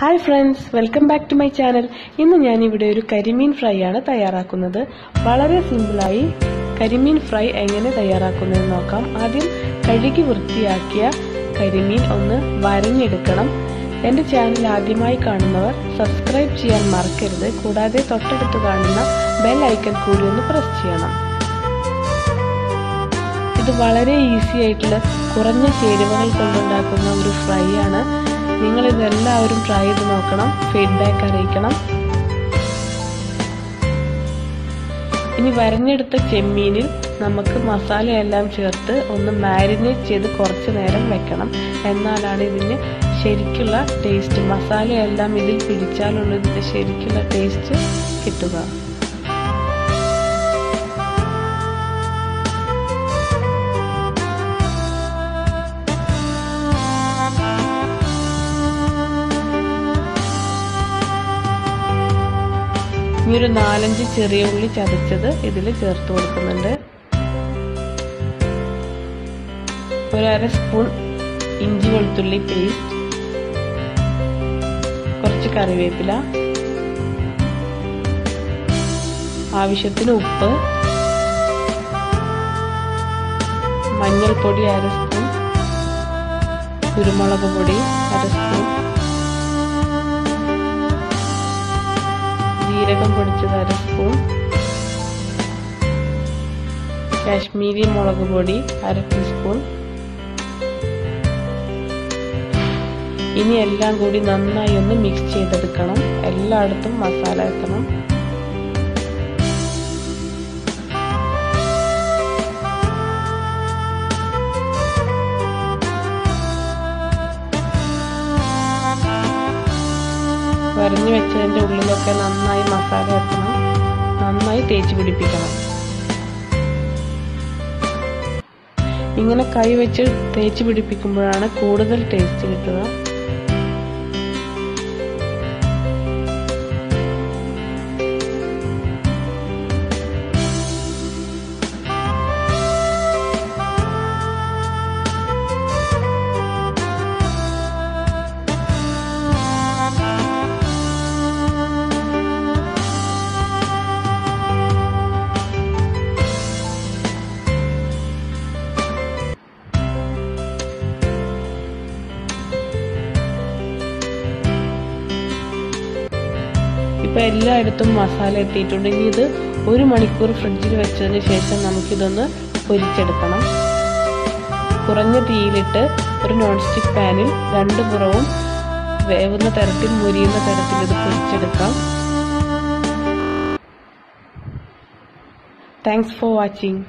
Hi friends, welcome back to my channel. ഇന്ന് ഞാൻ ഇവിടെ ഒരു കരിമീൻ ഫ്രൈ ആണ് തയ്യാറാക്കുന്നത്. വളരെ സിമ്പിൾ ആയി കരിമീൻ ഫ്രൈ എങ്ങനെ തയ്യാറാക്കുന്നതെന്ന് നോക്കാം. ആദ്യം കഴുകി വൃത്തിയാക്കിയ കരിമീൻ ഒന്ന് വരഞ്ഞെടുക്കണം. എൻ്റെ ചാനൽ ആദ്യമായി കാണുന്നവർ സബ്സ്ക്രൈബ് ചെയ്യാൻ മറക്കരുത്. കൂടാതെ തൊട്ടടുത്ത് കാണുന്ന ബെൽ ഐക്കൺ കൂടി ഒന്ന് പ്രസ് ചെയ്യണം. ഇത് വളരെ ഈസി ആയിട്ടുള്ള കുറഞ്ഞ ചേരുവകൾ കൊണ്ടുണ്ടാക്കുന്ന ഒരു ഫ്രൈ ആണ്. നിങ്ങൾ ഇതെല്ലാവരും ട്രൈ ചെയ്ത് നോക്കണം, ഫീഡ്ബാക്ക് അറിയിക്കണം. ഇനി വരഞ്ഞെടുത്ത ചെമ്മീനിൽ നമുക്ക് മസാലയെല്ലാം ചേർത്ത് ഒന്ന് മാരിനേറ്റ് ചെയ്ത് കുറച്ച് നേരം വെക്കണം. എന്നാലാണ് ഇതിന് ശരിക്കുള്ള ടേസ്റ്റ്, മസാലയെല്ലാം ഇതിൽ പിടിച്ചാലുള്ള ഇതിന്റെ ശരിക്കുള്ള ടേസ്റ്റ് കിട്ടുക. ഇനി ഒരു 4-5 ചെറിയ ഉള്ളി ചതച്ചത് ഇതിൽ ചേർത്ത് കൊടുക്കുന്നുണ്ട്. ഒരു 1/2 സ്പൂൺ ഇഞ്ചി വെളുത്തുള്ളി പേസ്റ്റ്, കുറച്ച് കറിവേപ്പില, ആവശ്യത്തിന് ഉപ്പ്, മഞ്ഞൾപ്പൊടി 1/2 സ്പൂൺ, കുരുമുളക് പൊടി 1/2 സ്പൂൺ, ജീരകം പൊടിച്ചത് 1/2 സ്പൂൺ, കാശ്മീരി മുളക് പൊടി 1/2 ടീസ്പൂൺ. ഇനി എല്ലാം കൂടി നന്നായി ഒന്ന് മിക്സ് ചെയ്തെടുക്കണം. എല്ലായിടത്തും മസാല എത്തണം. വരഞ്ഞു വെച്ചതിന്റെ ഉള്ളിലൊക്കെ നന്നായി മസാല എത്തണം. നന്നായി തേച്ച് പിടിപ്പിക്കണം. ഇങ്ങനെ കൈ വെച്ച് തേച്ച് പിടിപ്പിക്കുമ്പോഴാണ് കൂടുതൽ ടേസ്റ്റ് കിട്ടുക. ഇപ്പൊ എല്ലായിടത്തും മസാല എത്തിയിട്ടുണ്ട്. ഇനി ഇത് 1 മണിക്കൂർ ഫ്രിഡ്ജിൽ വെച്ചതിന് ശേഷം നമുക്കിതൊന്ന് പൊരിച്ചെടുക്കണം. കുറഞ്ഞ തീയിലിട്ട് ഒരു നോൺ സ്റ്റിക്ക് പാനിൽ 2 പുറവും വേവുന്ന തരത്തിൽ, മുരിയുന്ന തരത്തിൽ ഇത് പൊരിച്ചെടുക്കാം. Thanks for watching.